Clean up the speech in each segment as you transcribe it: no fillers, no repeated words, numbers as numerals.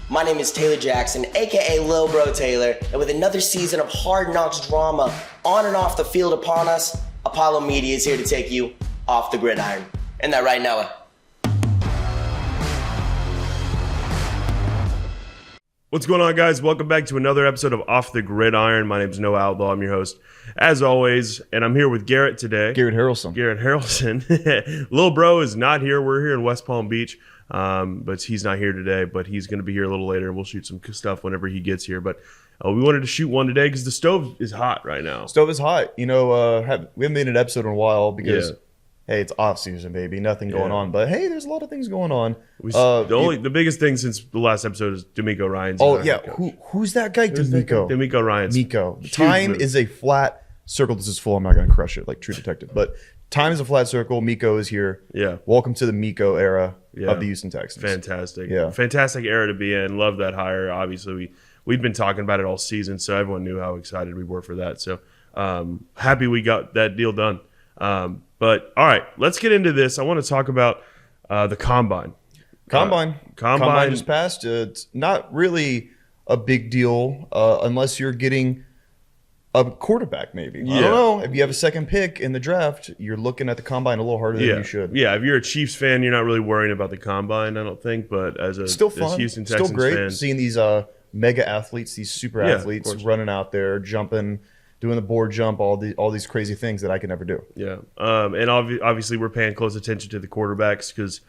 My name is Taylor Jackson, aka Lil Bro Taylor, and with another season of Hard Knocks drama on and off the field upon us, Apollo Media is here to take you off the gridiron. Isn't that right, Noah? What's going on, guys? Welcome back to another episode of Off the Gridiron. My name is Noah Outlaw. I'm your host, as always, and I'm here with Garrett today. Garrett Harrelson. Lil Bro is not here. We're here in West Palm Beach, but he's not here today, but he's going to be here a little later, and we'll shoot some stuff whenever he gets here. But we wanted to shoot one today because the stove is hot right now. Stove is hot. You know, we haven't made an episode in a while because, hey, it's off season, baby. Nothing going on. But, hey, there's a lot of things going on. The biggest thing since the last episode is D'Amico Ryans. Oh, yeah. Who's that guy? D'Amico Ryans. Miko. Time is a flat circle. This is full. I'm not going to crush it like True Detective. But time is a flat circle. Miko is here. Yeah. Welcome to the Miko era of the Houston Texans. Fantastic. Yeah. Fantastic era to be in. Love that hire. Obviously, we've been talking about it all season, so everyone knew how excited we were for that. So happy we got that deal done. But all right, let's get into this. I want to talk about the combine. Combine just passed. It's not really a big deal unless you're getting a quarterback, maybe. I don't know. If you have a second pick in the draft, you're looking at the combine a little harder than you should. Yeah, if you're a Chiefs fan, you're not really worrying about the combine, I don't think. But as a still fun, Houston Texans still great fan, seeing these mega athletes, these super athletes running out there, jumping, doing the board jump, all these crazy things that I can never do. Yeah, and obviously we're paying close attention to the quarterbacks because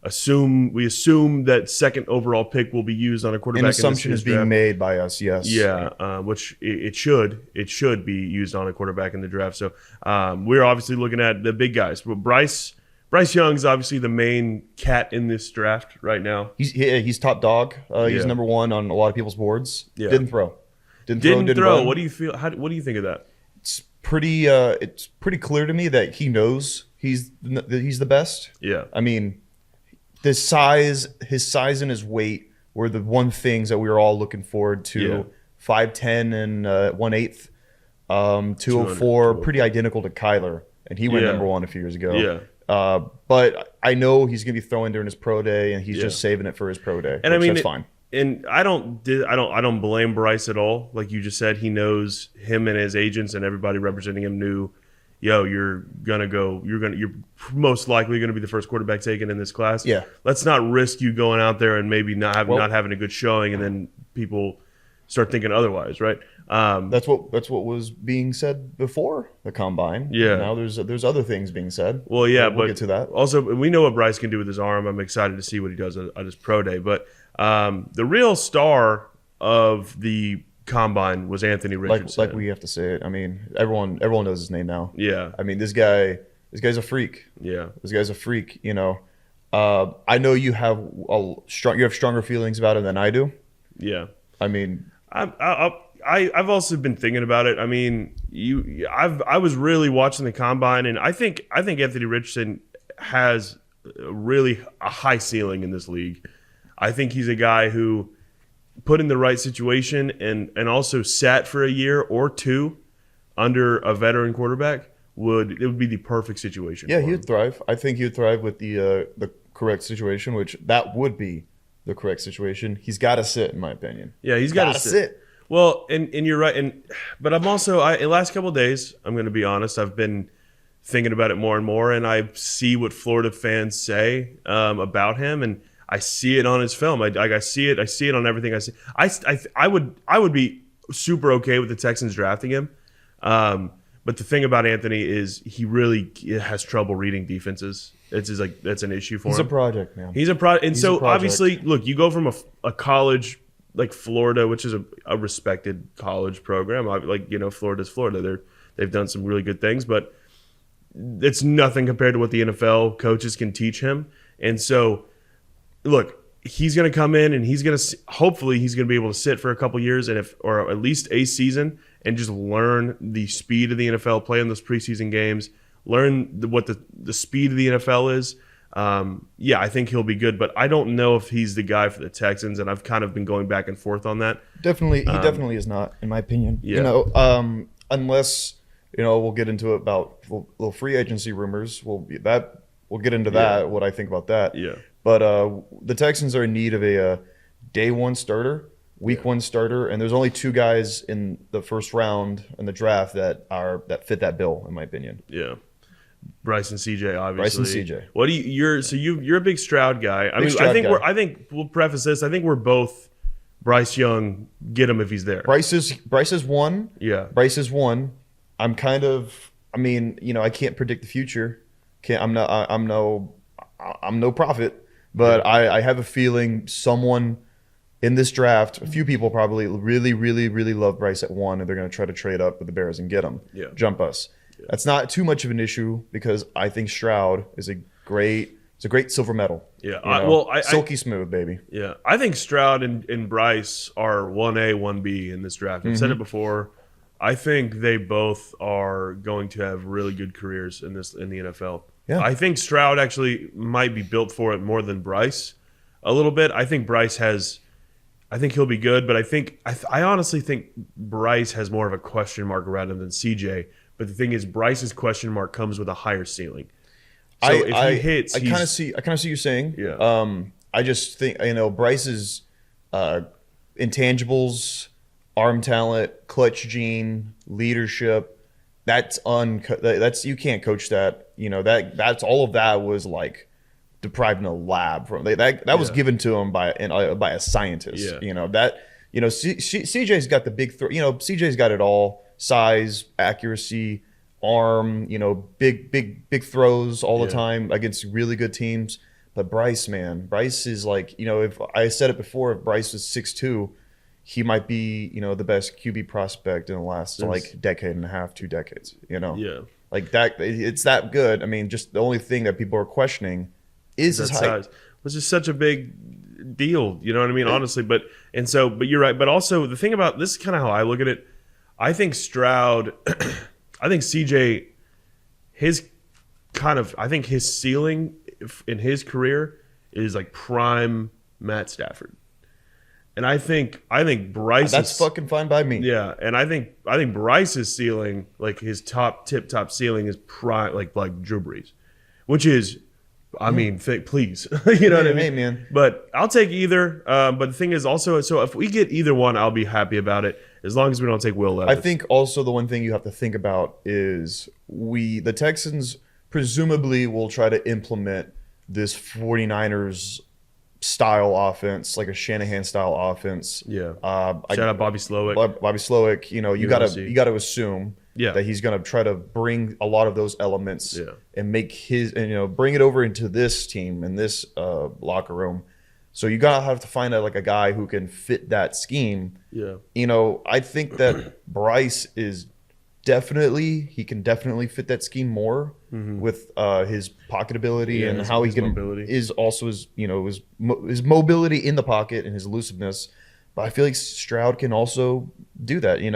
we assume that second overall pick will be used on a quarterback. An assumption is being made by us, yes. Yeah, which it should be used on a quarterback in the draft. So we're obviously looking at the big guys. Well, Bryce Young's obviously the main cat in this draft right now. He's top dog. He's number one on a lot of people's boards. Yeah. Didn't throw. Didn't throw. What do you feel? What do you think of that? It's pretty clear to me that he knows he's the best. Yeah. I mean, his size and his weight were the one things that we were all looking forward to. Yeah. 5'10" and 1/8, 204, pretty identical to Kyler, and he went number one a few years ago. Yeah. But I know he's going to be throwing during his pro day, and he's just saving it for his pro day. And I mean, that's fine. And I don't blame Bryce at all. Like you just said, he knows him and his agents and everybody representing him knew, you're most likely gonna be the first quarterback taken in this class. Yeah. Let's not risk you going out there and maybe not having a good showing, and then people start thinking otherwise, right? That's what was being said before the combine. Yeah. Now there's other things being said. Well, yeah, we'll get to that. Also, we know what Bryce can do with his arm. I'm excited to see what he does at his pro day. But the real star of the combine was Anthony Richardson. Like we have to say it. I mean, everyone knows his name now. Yeah. I mean, this guy's a freak. Yeah. This guy's a freak. You know, I know you have stronger feelings about him than I do. Yeah. I mean, I've also been thinking about it. I mean, I was really watching the combine, and I think Anthony Richardson has really a high ceiling in this league. I think he's a guy who put in the right situation and also sat for a year or two under a veteran quarterback it would be the perfect situation. Yeah, for he him. would thrive. I think he would thrive with the correct situation, which that would be the correct situation. He's got to sit, in my opinion. Yeah, he's got to sit. Well, and you're right. But I'm also in the last couple of days, I'm going to be honest, I've been thinking about it more and more, and I see what Florida fans say about him, and I see it on his film. I see it on everything I see. I would be super okay with the Texans drafting him. But the thing about Anthony is he really has trouble reading defenses. That's an issue for him. He's a project, man. He's a project. And so obviously, look, you go from a college like Florida, which is a respected college program. Florida's Florida. They've done some really good things, but it's nothing compared to what the NFL coaches can teach him. And so, look, he's going to come in and hopefully he's going to be able to sit for a couple years or at least a season and just learn the speed of the NFL, play in those preseason games, learn what the speed of the NFL is. I think he'll be good, but I don't know if he's the guy for the Texans, and I've kind of been going back and forth on that. He definitely is not, in my opinion. Yeah. Unless we'll get into it about little free agency rumors. We'll get into that. What I think about that. Yeah. But the Texans are in need of a day one starter, week one starter, and there's only 2 guys in the first round in the draft that fit that bill, in my opinion. Yeah. Bryce and CJ, obviously. Bryce and CJ. What do you're a big Stroud guy. I think we'll preface this. I think we're both Bryce Young. Get him if he's there. Bryce is one. Yeah. Bryce is one. I'm kind of. I mean, I can't predict the future. I'm no prophet, but I have a feeling someone in this draft, a few people probably really, really, really love Bryce at 1, and they're going to try to trade up with the Bears and get him. Yeah. Jump us. Yeah. That's not too much of an issue because I think Stroud is a great silver medal. Yeah. Silky smooth, baby. Yeah. I think Stroud and Bryce are 1A, 1B in this draft. I've said it before. I think they both are going to have really good careers in the NFL. Yeah. I think Stroud actually might be built for it more than Bryce a little bit. I think he'll be good, but I honestly think Bryce has more of a question mark around him than CJ. But the thing is, Bryce's question mark comes with a higher ceiling. So if he hits, I kind of see what you're saying. Yeah. I just think Bryce's intangibles, arm talent, clutch gene, leadership. That's you can't coach that. That's all of that was like deprived in a lab from that was given to him by a scientist. Yeah. CJ's got the big CJ's got it all: size, accuracy, arm. Big throws all the time against really good teams. But Bryce is like, if I said it before, if Bryce was 6'2", he might be, the best QB prospect in the last decade and a half, 2 decades. Yeah. Like that, it's that good. I mean, just the only thing that people are questioning is his height. Size, which is such a big deal. You know what I mean? Honestly, but you're right. But also the thing about this is kind of how I look at it. I think Stroud, I think CJ, I think his ceiling in his career is like prime Matt Stafford. And I think Bryce. That's fucking fine by me. Yeah, and I think Bryce's ceiling, like his top ceiling, is prime, like Drew Brees, which is, I mean, please, you know what I mean? Hey, man. But I'll take either. But the thing is also, so if we get either one, I'll be happy about it as long as we don't take Will Levis. I think also the one thing you have to think about is the Texans presumably will try to implement this 49ers style offense, like a Shanahan style offense. Yeah. Shout out Bobby Slowick. Bobby Slowick, you gotta assume that he's gonna try to bring a lot of those elements and make bring it over into this team and this locker room. So you gotta have to find a guy who can fit that scheme. Yeah. I think that Bryce can definitely fit that scheme more with his pocket ability and how he can mobility. Is also his mobility in the pocket and his elusiveness. But I feel like Stroud can also do that. He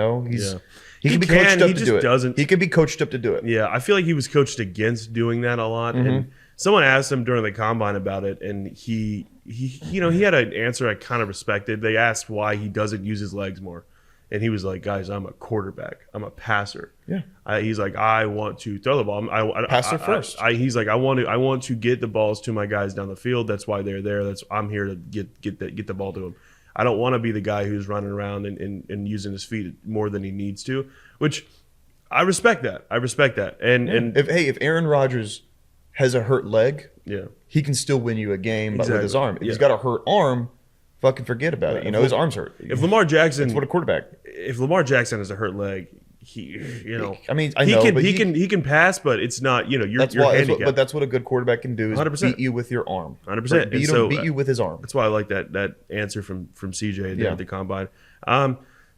can be coached up to do it. He can be coached up to do it. Yeah, I feel like he was coached against doing that a lot. And someone asked him during the combine about it, and he had an answer I kind of respected. They asked why he doesn't use his legs more. And he was like, guys, I'm a quarterback. I'm a passer. Yeah. He's like, I want to throw the ball. Passer first. He's like, I want to get the balls to my guys down the field. That's why they're there. I'm here to get the ball to them. I don't want to be the guy who's running around and using his feet more than he needs to, which I respect that. And if Aaron Rodgers has a hurt leg, he can still win you a game with his arm. If he's got a hurt arm, fucking forget about it. His arm's hurt. If Lamar Jackson, that's what a quarterback. If Lamar Jackson has a hurt leg, he can pass, but it's not. You're handicapped. But that's what a good quarterback can do is 100%. beat you with your arm. 100%. Beat you with his arm. That's why I like that answer from CJ at the combine.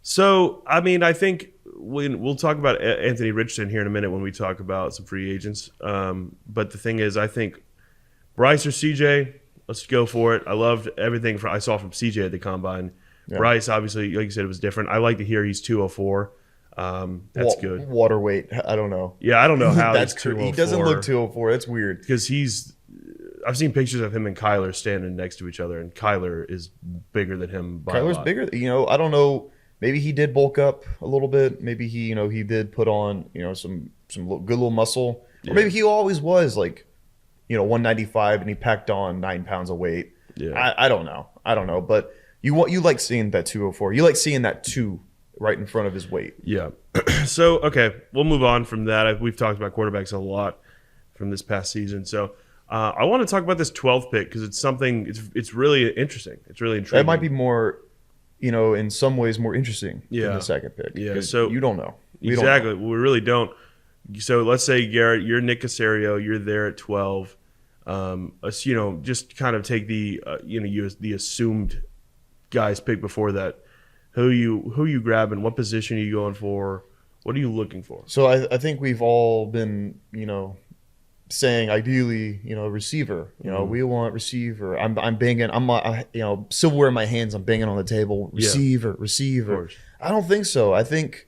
So I mean, I think we'll talk about Anthony Richardson here in a minute when we talk about some free agents. But the thing is, I think Bryce or CJ. Let's go for it. I loved everything I saw from CJ at the combine. Yeah. Bryce, obviously, like you said, it was different. I like to hear he's 204. That's good. Water weight. I don't know. Yeah, I don't know how that's true. He doesn't look 204. That's weird. Because I've seen pictures of him and Kyler standing next to each other, and Kyler is bigger than him by Kyler's a lot. Bigger. I don't know. Maybe he did bulk up a little bit. Maybe he did put on, some good little muscle. Or maybe he always was 195 and he packed on 9 pounds of weight. Yeah. I don't know. But You like seeing that 204. You like seeing that 2 right in front of his weight. Yeah. So, okay, we'll move on from that. We've talked about quarterbacks a lot from this past season. So I want to talk about this 12th pick because it's something, it's really interesting. It's really intriguing. It might be more, in some ways more interesting than the second pick. Yeah, so you don't know. Exactly. We really don't. So let's say, Garrett, you're Nick Caserio. You're there at 12. Just kind of take the, the assumed guys pick before that. Who you grabbing? What position are you going for? What are you looking for? So I think we've all been, saying ideally, receiver. We want receiver. I'm banging. Silverware in my hands. I'm banging on the table. Receiver. I don't think so. I think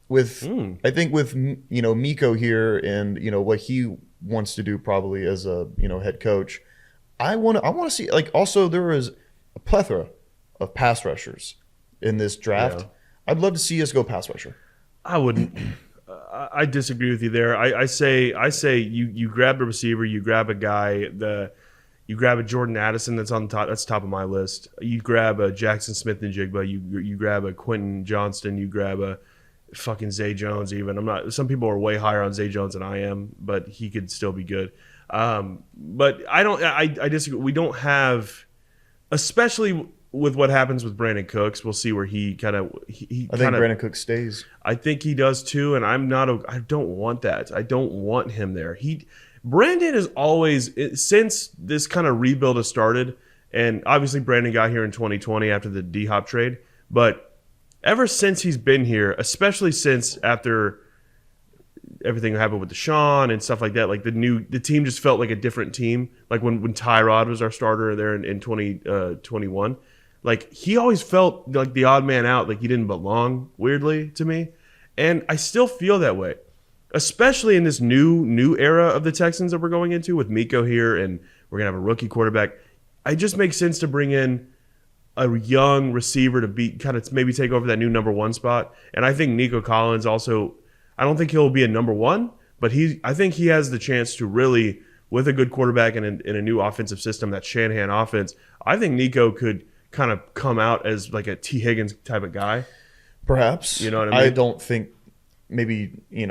with Miko here and what he wants to do probably as a head coach. I want to see also there is a plethora of pass rushers in this draft. Yeah. I'd love to see us go pass rusher. I wouldn't. I disagree with you there. I say you grab a receiver, you grab a guy, you grab a Jordan Addison that's on the top. That's top of my list. You grab a Jackson Smith and Jigba. You grab a Quentin Johnston. You grab a fucking Zay Jones. Even some people are way higher on Zay Jones than I am, but he could still be good. But I don't. I disagree. We don't have, especially with what happens with Brandon Cooks. We'll see where he kind of. I think Brandon Cooks stays. I think he does too, and I don't want that. I don't want him there. Brandon is always, since this kind of rebuild has started, and obviously Brandon got here in 2020 after the D-Hop trade, but ever since he's been here, especially since after everything that happened with Deshaun and stuff like that, like the team just felt like a different team. Like when Tyrod was our starter there in 2021, like he always felt like the odd man out, like he didn't belong, weirdly to me. And I still feel that way, especially in this new era of the Texans that we're going into with Miko here, and we're gonna have a rookie quarterback. It just makes sense to bring in a young receiver to be kind of maybe take over that new number 1 spot. And I think Nico Collins also, I don't think he'll be a number 1, but I think he has the chance to really, with a good quarterback and in a new offensive system, that Shanahan offense, I think Nico could kind of come out as like a T. Higgins type of guy. Perhaps. You know what I mean? I don't think maybe, he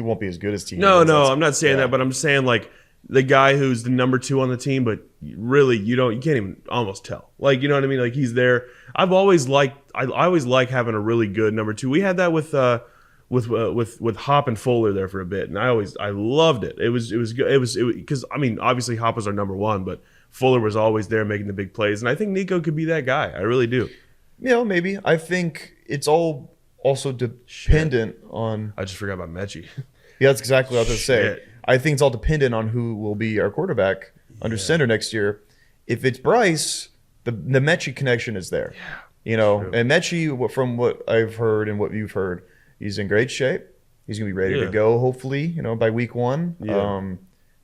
won't be as good as T. No, Higgins. I'm not saying that, but I'm saying like the guy who's the number 2 on the team, but really you can't even almost tell. Like, you know what I mean? Like he's there. I always like having a really good number 2. We had that with Hop and Fuller there for a bit, and I loved it. It was good. Because I mean, obviously Hop was our number 1, but Fuller was always there making the big plays, and I think Nico could be that guy. I really do. Maybe. I think it's all also dependent on. I just forgot about Mechie. Yeah, that's exactly what I was going to say. I think it's all dependent on who will be our quarterback under center next year. If it's Bryce, the Mechie connection is there. Yeah, and Mechie, from what I've heard and what you've heard, he's in great shape. He's going to be ready to go, hopefully, by week 1. Yeah.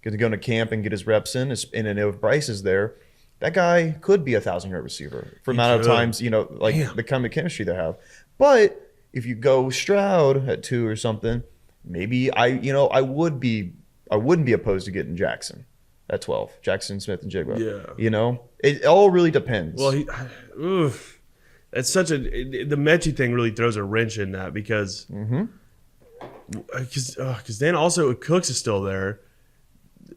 Going to go into camp and get his reps in. And if Bryce is there, that guy could be a 1,000-yard receiver for the amount of times, the kind of chemistry they have. But if you go Stroud at 2 or something, maybe I wouldn't be opposed to getting Jackson at 12. Jackson Smith and Jigba. Yeah. It all really depends. Well, it's such the Mechie thing really throws a wrench in that because then also Cooks is still there.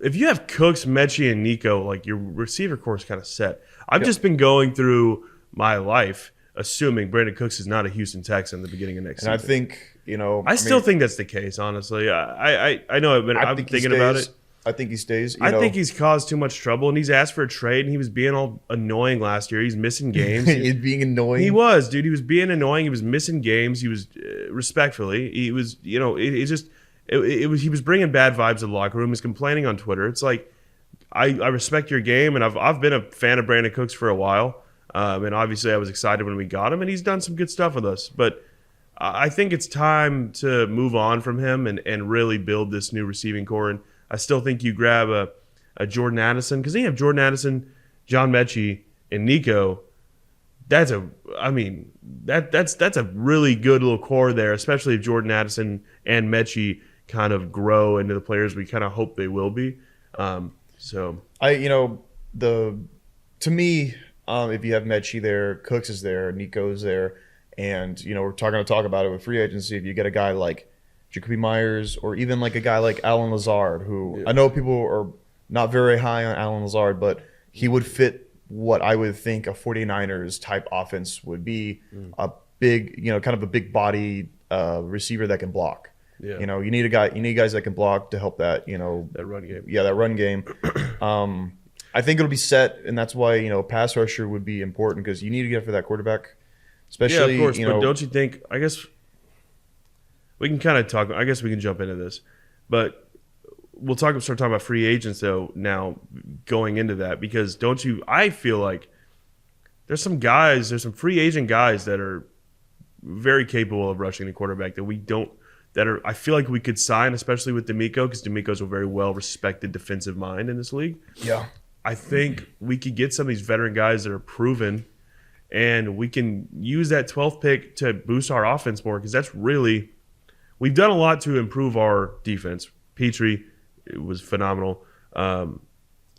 If you have Cooks, Mechie, and Nico, like your receiver core is kind of set. I've just been going through my life assuming Brandon Cooks is not a Houston Texan at the beginning of next season. And I think, I still think that's the case, honestly. I know I've been thinking about it. I think he stays. I think he's caused too much trouble, and he's asked for a trade, and he was being all annoying last year. He's missing games. He's being annoying. He was, dude. He was being annoying. He was missing games. He was, respectfully, he was, he was bringing bad vibes to the locker room. He's complaining on Twitter. It's like, I respect your game, and I've been a fan of Brandon Cooks for a while. And obviously I was excited when we got him, and he's done some good stuff with us. But I think it's time to move on from him and really build this new receiving core. And I still think you grab a Jordan Addison, because then you have Jordan Addison, John Mechie, and Nico. That's a really good little core there, especially if Jordan Addison and Mechie kind of grow into the players we kind of hope they will be. To me, if you have Mechie there, Cooks is there, Nico's there, and we're going to talk about it with free agency. If you get a guy like Jacoby Myers or even like a guy like Alan Lazard, who I know people are not very high on Alan Lazard, but he would fit what I would think a 49ers type offense would be, a big, kind of a big body receiver that can block. Yeah. You need guys that can block to help that, that run game. Yeah, that run game. I think it'll be set, and that's why, pass rusher would be important because you need to get for that quarterback. Especially, of course, but don't you think, I guess we can kind of talk, I guess we can jump into this, but we'll start talking about free agents though now going into that, because I feel like there's some free agent guys that are very capable of rushing the quarterback I feel like we could sign, especially with D'Amico, because D'Amico's a very well-respected defensive mind in this league. Yeah. I think we could get some of these veteran guys that are proven, and we can use that 12th pick to boost our offense more, because we've done a lot to improve our defense. Petrie was phenomenal.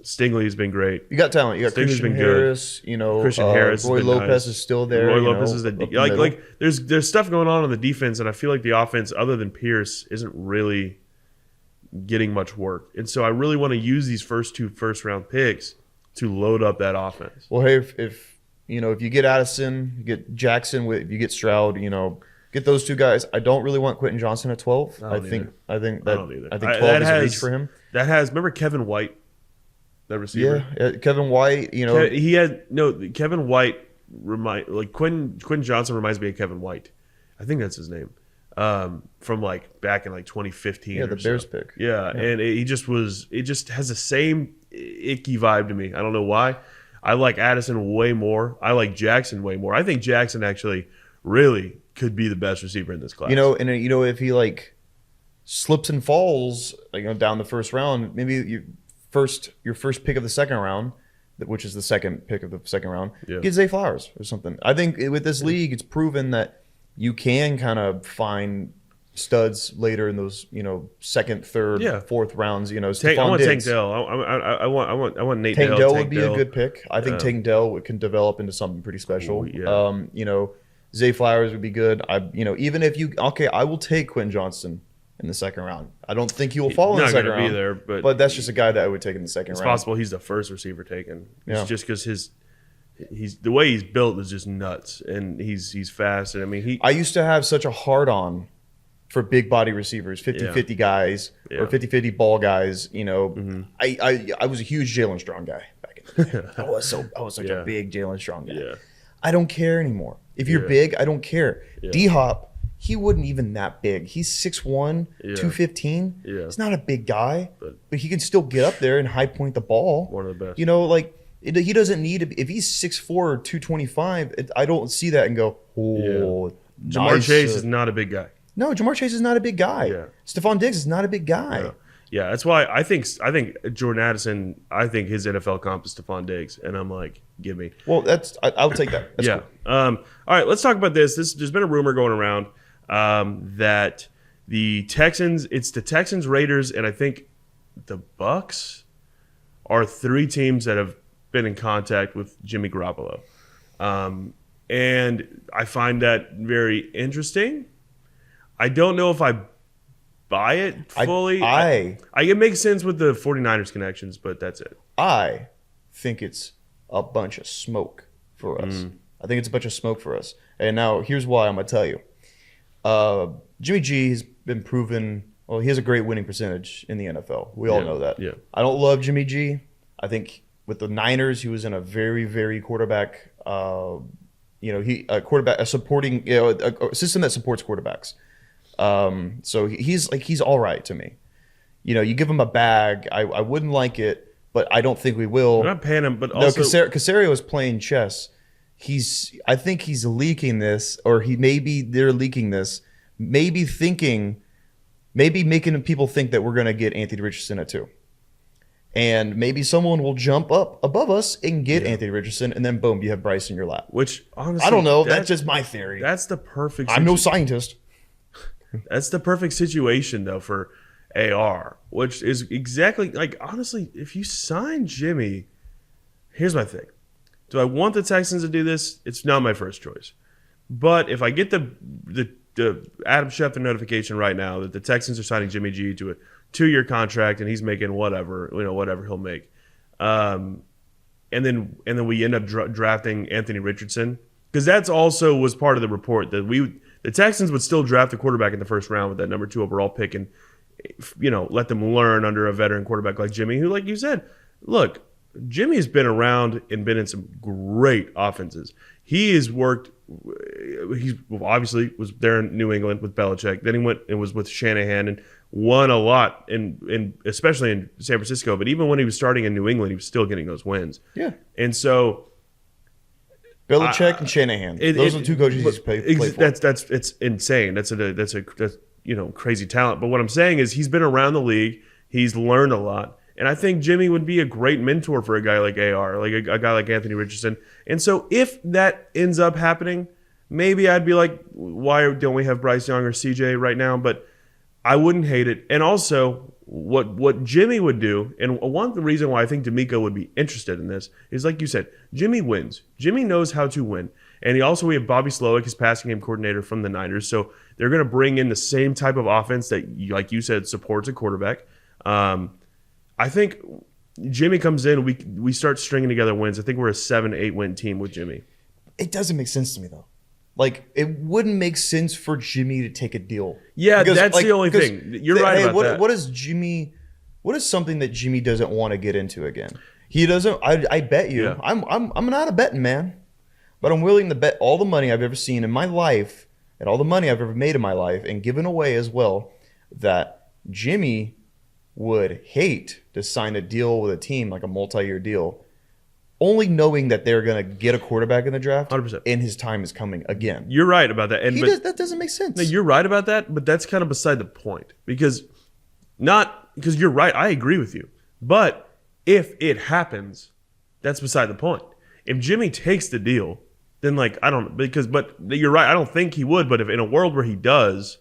Stingley has been great. You got talent. You got Stingley's Christian been Harris. good. Christian Harris. Roy Lopez is still there. Roy Lopez is there's stuff going on the defense, and I feel like the offense, other than Pierce, isn't really getting much work. And so I really want to use these first 2 first-round picks to load up that offense. Well, hey, if you get Addison, you get Jackson, if you get Stroud, get those 2 guys. I don't really want Quentin Johnson at 12. I think 12 is a reach for him. Remember Kevin White, that receiver? Yeah, Kevin White. Kevin White Quentin Johnson reminds me of Kevin White. I think that's his name. From back in 2015. Yeah, the Bears pick. Yeah, and it just has the same icky vibe to me. I don't know why. I like Addison way more. I like Jackson way more. I think Jackson actually really could be the best receiver in this class. If he slips and falls down the first round, maybe your first pick of the second round, which is the second pick of the second round, get Zay Flowers or something. I think with this league, it's proven that you can kind of find studs later in those, second, third, fourth rounds. I want Tank Dell. I want Nate Tank Dell. Dell would be a good pick. I think Tank Dell can develop into something pretty special. Ooh, yeah. Zay Flowers would be good. Even if I will take Quentin Johnson in the second round. I don't think he will fall in the second round. Be there, but that's just a guy that I would take in the second round. It's possible he's the first receiver taken. It's just because the way he's built is just nuts, and he's fast. And I used to have such a hard on for big body receivers, 50-50 guys or 50-50 ball guys. I was a huge Jalen Strong guy back in the day. I was such a big Jalen Strong guy. Yeah. I don't care anymore. If you're big, I don't care. Yeah. D-Hop, he wasn't even that big. He's 6'1", 215. Yeah. He's not a big guy, but he can still get up there and high point the ball. One of the best. He doesn't need to be. If he's 6'4" or 225, I don't see that and go, Jamar Chase is not a big guy. No, Jamar Chase is not a big guy. Yeah. Stephon Diggs is not a big guy. Yeah, that's why I think Jordan Addison, I think his NFL comp is Stephon Diggs, and I'm like, give me. Well, I'll take that. That's cool. All right, let's talk about this. There's been a rumor going around that the Texans, Raiders, and I think the Bucks are 3 teams that have been in contact with Jimmy Garoppolo. And I find that very interesting. I don't know if I buy it fully. It makes sense with the 49ers connections, but that's it. I think it's a bunch of smoke for us. I think it's a bunch of smoke for us. And now here's why I'm going to tell you. Jimmy G has been proven, he has a great winning percentage in the NFL. We all know that. Yeah. I don't love Jimmy G. I think with the Niners, he was in a very, very quarterback, a supporting, a system that supports quarterbacks. So he's all right to me. You give him a bag, I wouldn't like it, but I don't think we will. We're not paying him, but also Caserio is playing chess. I think he's leaking this, or they're leaking this, maybe making people think that we're going to get Anthony Richardson at 2. And maybe someone will jump up above us and get Anthony Richardson, and then boom, you have Bryce in your lap. Which honestly, I don't know. That's just my theory. That's the perfect. I'm no scientist. That's the perfect situation though for AR, which is exactly honestly, if you sign Jimmy, here's my thing: Do I want the Texans to do this? It's not my first choice. But if I get the Adam Schefter notification right now that the Texans are signing Jimmy G to a 2-year contract and he's making whatever he'll make, and then we end up drafting Anthony Richardson, because that's also was part of the report that the Texans would still draft a quarterback in the first round with that number 2 overall pick and let them learn under a veteran quarterback like Jimmy, who, like you said, look, Jimmy's been around and been in some great offenses. He has worked. He obviously was there in New England with Belichick. Then he went and was with Shanahan and won a lot, especially in San Francisco. But even when he was starting in New England, he was still getting those wins. Yeah. And so Belichick and Shanahan, those are the 2 coaches he's played for. That's it's insane. That's crazy talent. But what I'm saying is he's been around the league. He's learned a lot. And I think Jimmy would be a great mentor for a guy like AR, like a guy like Anthony Richardson. And so if that ends up happening, maybe I'd be like, why don't we have Bryce Young or CJ right now? But I wouldn't hate it. And also, what Jimmy would do, and one reason why I think D'Amico would be interested in this is, like you said, Jimmy wins. Jimmy knows how to win. And we have Bobby Slowick, his passing game coordinator from the Niners. So they're going to bring in the same type of offense that, like you said, supports a quarterback. I think Jimmy comes in, we start stringing together wins. I think we're a 7-8 win team with Jimmy. It doesn't make sense to me, though. Like, it wouldn't make sense for Jimmy to take a deal. Yeah, because, that's the only thing. You're right about that. What is something that Jimmy doesn't want to get into again? He doesn't. I bet you. Yeah. I'm not a betting man, but I'm willing to bet all the money I've ever seen in my life and all the money I've ever made in my life and given away as well, that Jimmy would hate to sign a deal with a team, like a multi-year deal, only knowing that they're going to get a quarterback in the draft 100%. And his time is coming again. You're right about that. That doesn't make sense. No, you're right about that, but that's kind of beside the point. Because you're right, I agree with you. But if it happens, that's beside the point. If Jimmy takes the deal, then but you're right, I don't think he would, but if in a world where he does,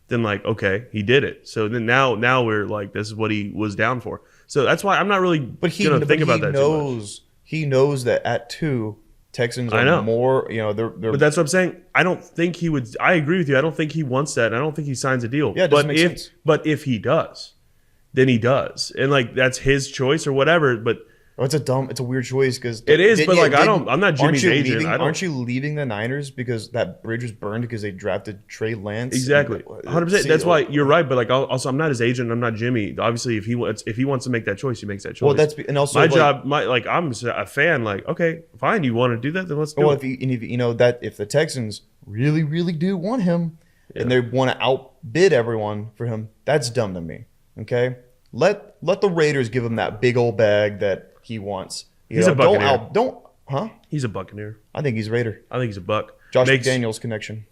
then okay, he did it. So then now we're like, this is what he was down for. So that's why I'm not really going to think about that too much. He knows that at 2, Texans are more, they're. But that's what I'm saying. I don't think he would. I agree with you. I don't think he wants that. I don't think he signs a deal. Yeah, it doesn't make sense. But if he does, then he does, and that's his choice or whatever. But it's a weird choice because it is. But I'm not Jimmy's agent. Aren't you leaving the Niners because that bridge was burned because they drafted Trey Lance? Exactly, 100%. That's why you're right. But also, I'm not his agent. I'm not Jimmy. Obviously, if he wants to make that choice, he makes that choice. Well, and also my job. I'm a fan. Okay, fine. You want to do that? Then let's do it. If the Texans really, really do want him, and they want to outbid everyone for him, that's dumb to me. Okay, let the Raiders give him that big old bag that he wants. He's a Buccaneer. He's a Buccaneer. I think he's Raider. I think he's a Buck. Josh McDaniels connection.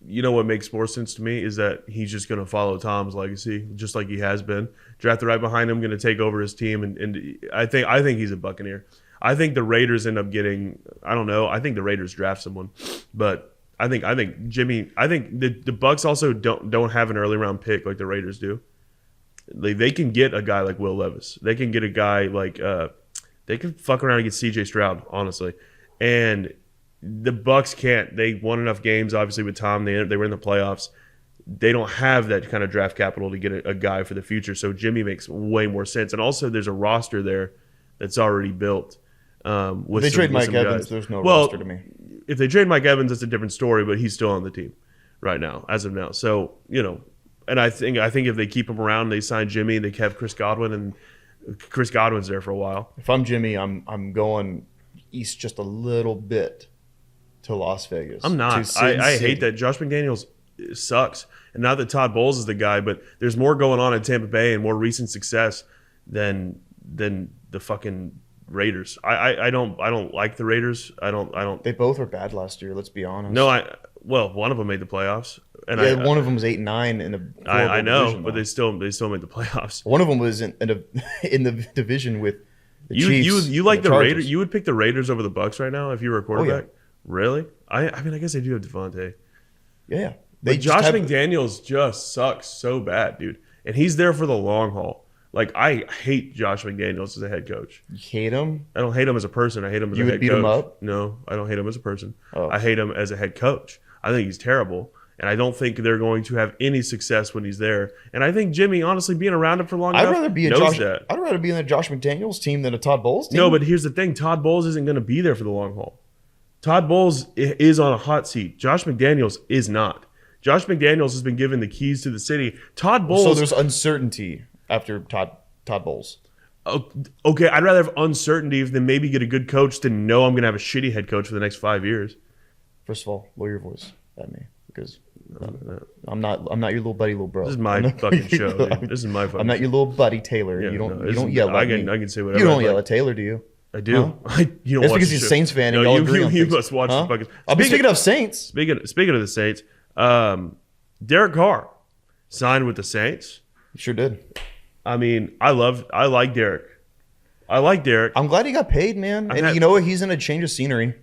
You know what makes more sense to me is that he's just going to follow Tom's legacy, just like he has been. Drafted right behind him, going to take over his team, and I think he's a Buccaneer. I think the Raiders end up getting. I don't know. I think the Raiders draft someone, but I think Jimmy. I think the Bucks also don't have an early round pick like the Raiders do. They can get a guy like Will Levis. They can get a guy like they can fuck around and get C.J. Stroud, honestly. And the Bucks can't. They won enough games, obviously, with Tom. They were in the playoffs. They don't have that kind of draft capital to get a guy for the future. So Jimmy makes way more sense. And also, there's a roster there that's already built. If they trade Mike Evans, there's no roster to me. If they trade Mike Evans, that's a different story. But he's still on the team right now, as of now. So and I think if they keep him around, they sign Jimmy, they have Chris Godwin, and Chris Godwin's there for a while. If I'm Jimmy, I'm going east just a little bit to Las Vegas. I'm not. I hate that. Josh McDaniels sucks. And not that Todd Bowles is the guy, but there's more going on in Tampa Bay and more recent success than the fucking Raiders. I don't like the Raiders. I don't. They both were bad last year. Let's be honest. No, one of them made the playoffs. And one of them was 8-9 in the. I know, division, but they still made the playoffs. One of them was in the division with the Chiefs. You like the Raiders? You would pick the Raiders over the Bucks right now if you were a quarterback? Oh, yeah. Really? I mean, I guess they do have Devontae. Yeah. Josh McDaniels just sucks so bad, dude. And he's there for the long haul. Like, I hate Josh McDaniels as a head coach. You hate him? I don't hate him as a person. I hate him as a head coach. You would beat him up? No, I don't hate him as a person. Oh. I hate him as a head coach. I think he's terrible. And I don't think they're going to have any success when he's there. And I think Jimmy, honestly, being around him for long enough, knows that. I'd rather be in the Josh McDaniels team than a Todd Bowles team. No, but here's the thing. Todd Bowles isn't going to be there for the long haul. Todd Bowles is on a hot seat. Josh McDaniels is not. Josh McDaniels has been given the keys to the city. Todd Bowles... So there's uncertainty after Todd Bowles. Okay, I'd rather have uncertainty than maybe get a good coach than know I'm going to have a shitty head coach for the next 5 years. First of all, lower your voice at me because... I'm not your little buddy, little bro. This is my fucking show, dude. This is my fucking I'm not your little buddy, Taylor. Yeah, you don't yell at me. I can say whatever. You don't yell at Taylor, do you? I do. Huh? You don't That's watch because the he's a show. Saints fan and No, y'all agree on you things. must watch the fucking... I'll be speaking of Saints. Speaking of the Saints, Derek Carr signed with the Saints. He sure did. I mean, I like Derek. I like Derek. I'm glad he got paid, man. And you know what? He's in a change of scenery.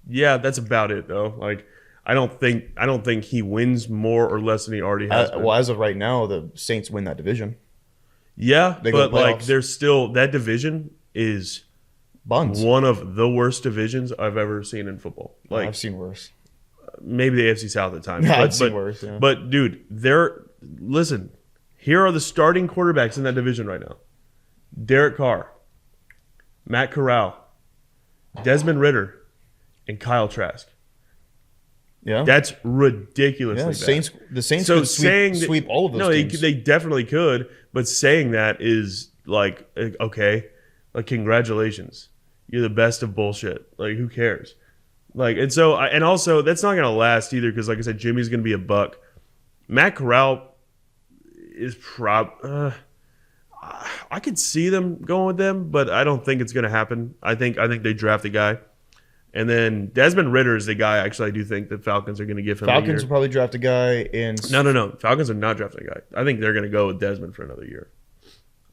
Yeah, that's about it, though. Like, I don't think he wins more or less than he already has. Well, as of right now, the Saints win that division. Yeah, but like, there's still that division is buns. One of the worst divisions I've ever seen in football. Like, I've seen worse. Maybe the AFC South at times. I've seen worse. Yeah. But dude, listen. Here are the starting quarterbacks in that division right now: Derek Carr, Matt Corral, Desmond Ridder, and Kyle Trask. Yeah, that's ridiculously bad. The Saints could sweep all of those teams. No, they definitely could. But saying that is like, okay, like, congratulations, you're the best of bullshit. Like, who cares? Like, and so, and also, that's not gonna last either because, like I said, Jimmy's gonna be a buck. Matt Corral is I could see them going with them, but I don't think it's gonna happen. I think they draft a guy. And then Desmond Ridder is the guy actually I do think the Falcons are going to give him Falcons will probably draft a guy. No. Falcons are not drafting a guy. I think they're going to go with Desmond for another year.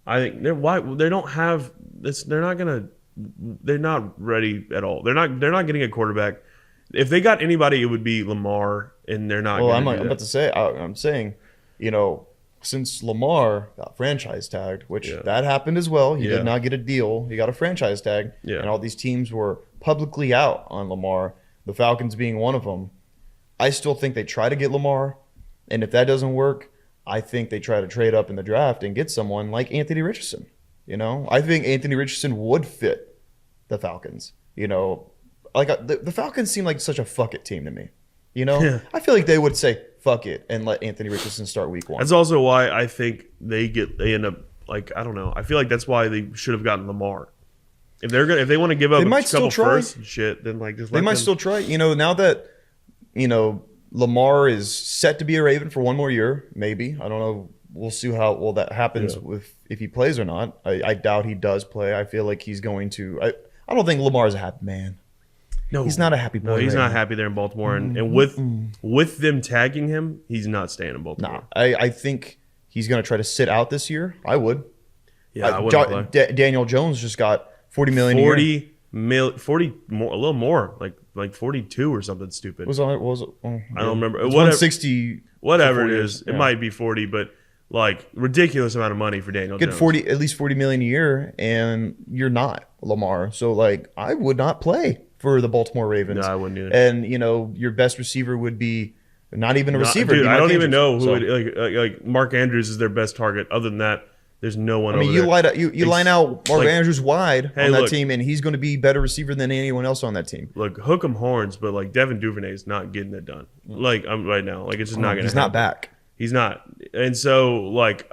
I think they don't have this. They're not ready at all. They're not getting a quarterback. If they got anybody, it would be Lamar, and they're not. Well, I'm about to say. I'm saying, since Lamar got franchise tagged, which that happened as well. He did not get a deal. He got a franchise tag, and all these teams were publicly out on Lamar, the Falcons being one of them. I still think they try to get Lamar, and if that doesn't work, I think they try to trade up in the draft and get someone like Anthony Richardson. I think Anthony Richardson would fit the Falcons. Like the Falcons seem like such a fuck it team to me. I feel like they would say fuck it and let Anthony Richardson start week 1. That's also why I think they end up, like, I don't know. I feel like that's why they should have gotten Lamar. If they want to give up a couple firsts and shit, then like just they might still try. Now that Lamar is set to be a Raven for one more year, maybe. I don't know. We'll see how well that happens if he plays or not. I doubt he does play. I feel like he's going to. I don't think Lamar's a happy man. No, he's not a happy boy. No, he's not happy there in Baltimore, and with them tagging him, he's not staying in Baltimore. Nah, I think he's going to try to sit out this year. I would. Yeah, I wouldn't play. Daniel Jones just got $40 million. 40 more, a little more, like 42 or something stupid. Was it? I don't remember. It was 160. Whatever it is, it might be 40, but like ridiculous amount of money for Daniel Jones. Get at least $40 million a year, and you're not Lamar. So like, I would not play for the Baltimore Ravens. No, I wouldn't either. And your best receiver would be not even a receiver. Dude, I don't even know who would, like Mark Andrews is their best target. Other than that, there's no one. You line out Mark Andrews wide on that team, and he's going to be better receiver than anyone else on that team. Look, hook 'em horns, but like Devin Duvernay is not getting it done. Like I'm right now, like it's just not going to. He's not back. He's not, and so like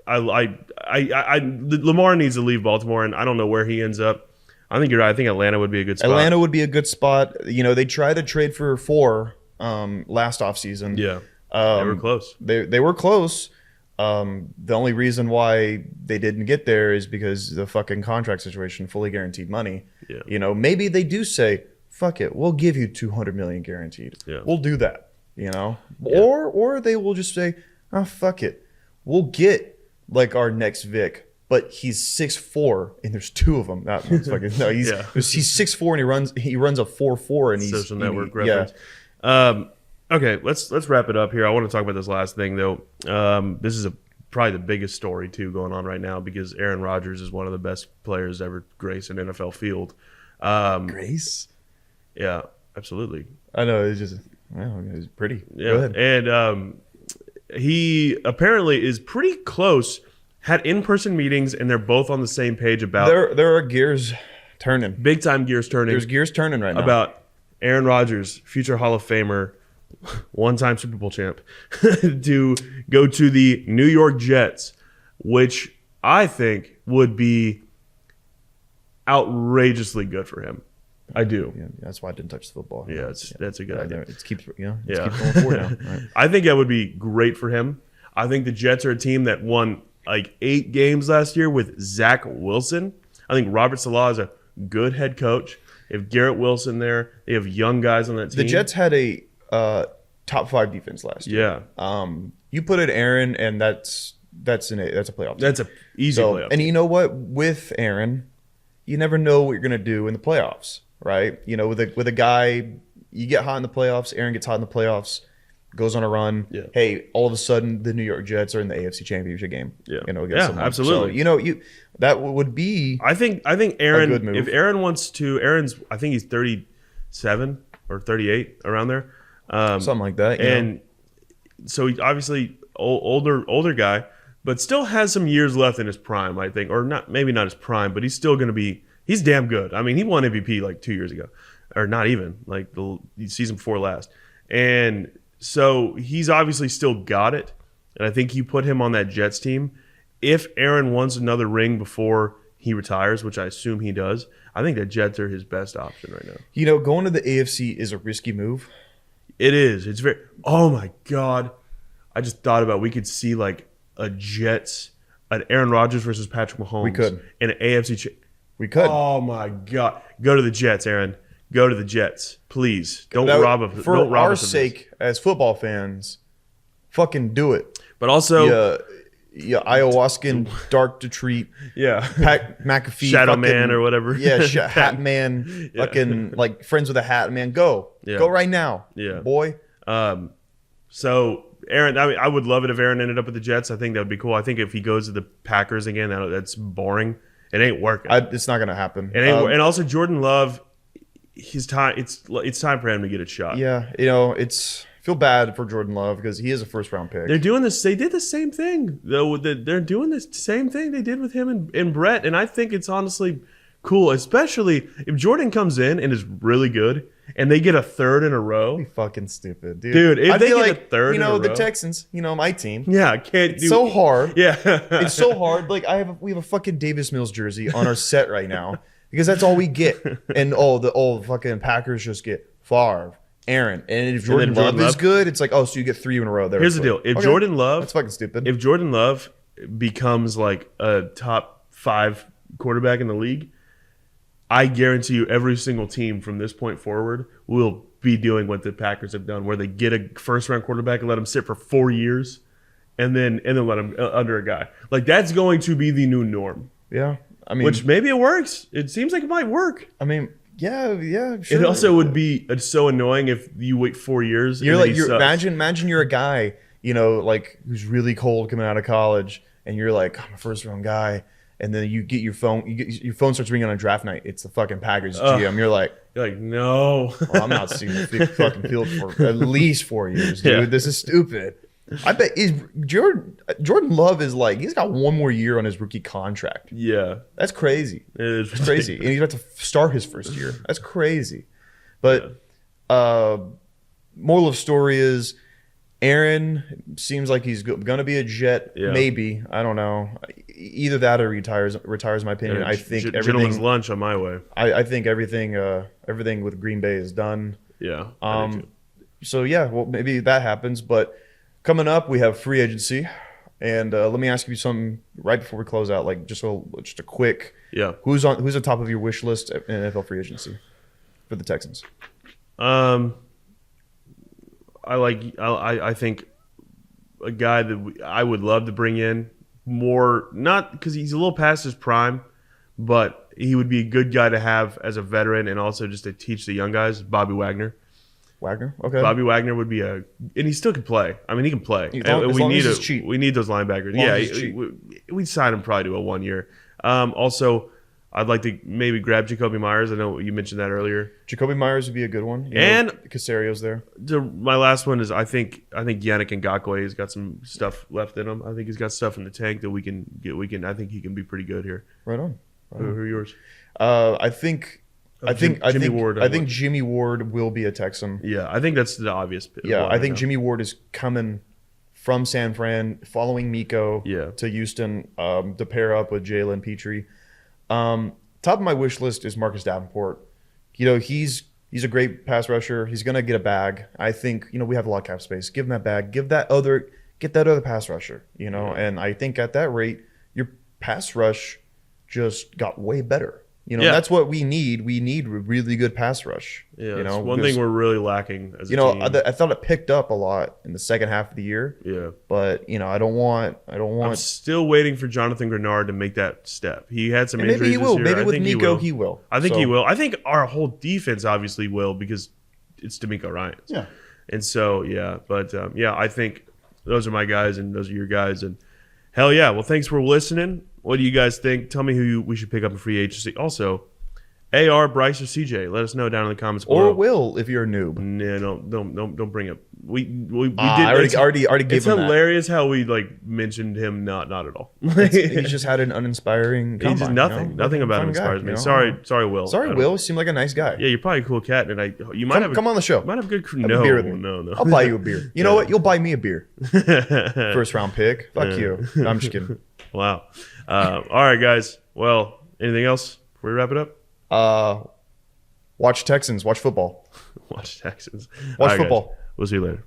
Lamar needs to leave Baltimore, and I don't know where he ends up. I think you're right. I think Atlanta would be a good spot. Atlanta would be a good spot. They tried to trade for 4 last offseason. Yeah, they were close. They were close. The only reason why they didn't get there is because the fucking contract situation, fully guaranteed money. Yeah. Maybe they do say, fuck it, we'll give you $200 million guaranteed. Yeah. We'll do that. Or they will just say, oh, fuck it, we'll get like our next Vic, but he's 6'4", and there's 2 of them. He's 6'4", and he runs a 4.4, and he's social network reference. Okay, let's wrap it up here. I want to talk about this last thing though. This is a probably the biggest story too going on right now because Aaron Rodgers is one of the best players ever grace an NFL field. Grace? Yeah, absolutely. I know. It's just, well, it's pretty. Yeah. Go ahead. And he apparently is pretty close, had in-person meetings, and they're both on the same page about There are gears turning. big time gears turning. There's gears turning right now. About Aaron Rodgers, future Hall of Famer, one-time Super Bowl champ, to go to the New York Jets, which I think would be outrageously good for him. I do. Yeah, that's why I didn't touch the football. Yeah, that's a good idea. It keeps going forward now. Right. I think that would be great for him. I think the Jets are a team that won like 8 games last year with Zach Wilson. I think Robert Saleh is a good head coach. They have Garrett Wilson there. They have young guys on that team. The Jets had a top 5 defense last year. Yeah. You put it Aaron, and that's a playoff team. That's a easy playoff. And you know what? With Aaron, you never know what you're going to do in the playoffs, right? You know, with a guy, you get hot in the playoffs. Aaron gets hot in the playoffs, goes on a run. Yeah. Hey, all of a sudden, the New York Jets are in the AFC Championship game. Yeah. You know, against someone. Absolutely. So, that would be. I think Aaron. A good move. If Aaron wants to, I think he's 37 or 38 around there. Something like that. And so he's obviously older guy, but still has some years left in his prime, I think, or maybe not his prime, but he's still going to be. He's damn good. I mean, he won MVP like 2 years ago, or not even like the season before last, and so he's obviously still got it. And I think you put him on that Jets team. If Aaron wants another ring before he retires, which I assume he does, I think the Jets are his best option right now. Going to the AFC is a risky move. It is. It's very. Oh my God! I just thought about we could see like a Jets, an Aaron Rodgers versus Patrick Mahomes. We could. In an AFC. We could. Oh my God! Go to the Jets, Aaron. Go to the Jets, please. Don't That would- rob us. For Don't rob our us of this. sake, as football fans, fucking do it. But also, Yeah, ayahuascan, dark to treat, yeah, Pat McAfee, Shadow fucking- Man or whatever. Yeah, Hat Man, Yeah. fucking like friends with a hat man. Go right now, Yeah. boy. So Aaron, I mean, I would love it if Aaron ended up with the Jets. I think that would be cool. I think if he goes to the Packers again, that's boring. It ain't working. It's not gonna happen. It ain't, and also Jordan Love, his time. It's time for him to get a shot. Yeah, feel bad for Jordan Love because he is a first round pick. They're doing this. They did the same thing. Though they're doing this same thing they did with him and Brett, and I think it's honestly cool, especially if Jordan comes in and is really good, and they get a third in a row. Fucking stupid, dude. Dude, if I they feel get a like third in a the row- Texans, my team. Yeah, I can't. It's so hard. Yeah, It's so hard. Like we have a fucking Davis Mills jersey on our set right now because that's all we get. And the fucking Packers just get Favre, Aaron, and if Jordan Love is good, it's like, oh, so you get 3 in a row there. Here's the deal: if Jordan Love, that's fucking stupid. If Jordan Love becomes like a top 5 quarterback in the league, I guarantee you every single team from this point forward will be doing what the Packers have done, where they get a first-round quarterback and let him sit for 4 years, and then let him under a guy. Like that's going to be the new norm. Yeah, I mean, Which maybe it works. It seems like it might work. I mean, yeah, sure. It also would be so annoying if you wait 4 years. You're and like then he sucks. imagine you're a guy, like who's really cold coming out of college, and you're like, I'm a first round guy, and then you get your phone, your phone starts ringing on draft night. It's the fucking Packers GM. You're like, no. oh, I'm not seeing the fucking field for at least 4 years, dude. Yeah. This is stupid. I bet Jordan Love is like, he's got 1 more year on his rookie contract. Yeah. That's crazy. It is It's crazy. And he's about to start his first year. That's crazy. But moral of story is Aaron seems like he's going to be a Jet. Yeah. Maybe. I don't know. Either that or retires my opinion. I think Gentleman's lunch on my way. I think everything with Green Bay is done. Yeah. I do too. So yeah, well maybe that happens. But coming up, we have free agency. And let me ask you something right before we close out, like just a quick. Yeah. Who's on top of your wish list in NFL free agency for the Texans? I think a guy that I would love to bring in more, not because he's a little past his prime, but he would be a good guy to have as a veteran and also just to teach the young guys. Bobby Wagner. Wagner. Okay. Bobby Wagner would be and he still could play. I mean, he can play. As long as he's cheap. We need those linebackers. We'd sign him probably to a 1 year. Also, I'd like to maybe grab Jacoby Myers. I know you mentioned that earlier. Jacoby Myers would be a good one. Casario's there. My last one is I think Yannick Ngakoue has got some stuff left in him. I think he's got stuff in the tank that we can get. I think he can be pretty good here. Right on. Who are yours? I think Jimmy Ward will be a Texan. Yeah, I think that's the obvious. Yeah, I think Jimmy Ward is coming from San Fran, following Miko to Houston to pair up with Jalen Petrie. Top of my wish list is Marcus Davenport. He's a great pass rusher. He's gonna get a bag. I think we have a lot of cap space. Give him that bag. Get that other pass rusher. And I think at that rate, your pass rush just got way better. That's what we need. We need a really good pass rush. Yeah, it's one thing we're really lacking as a team. I thought it picked up a lot in the second half of the year. Yeah. But, I don't want I'm still waiting for Jonathan Grenard to make that step. He had some injuries maybe he will. this year. Maybe with Nico he will. I think he will. I think our whole defense obviously will because it's D'Amico Ryans. Yeah. And so, I think those are my guys and those are your guys. And hell yeah. Well, thanks for listening. What do you guys think? Tell me who we should pick up in free agency. Also, AR, Bryce, or CJ. Let us know down in the comments below. Or Will, if you're a noob. No, don't bring up. We did. I already gave him that. It's hilarious how we mentioned him. Not at all. He's just had an uninspiring combine. He's just nothing. Nothing about him inspires me. Sorry, Will. Sorry, Will. You seem like a nice guy. Yeah, you're probably a cool cat, and you might come on the show. Might have good. Have a beer with me. No. I'll buy you a beer. You know what? You'll buy me a beer. First round pick. Fuck you. No, I'm just kidding. Wow. All right, guys. Well, anything else before we wrap it up? Watch Texans. Watch football. Watch Texans. Watch football. Guys. We'll see you later.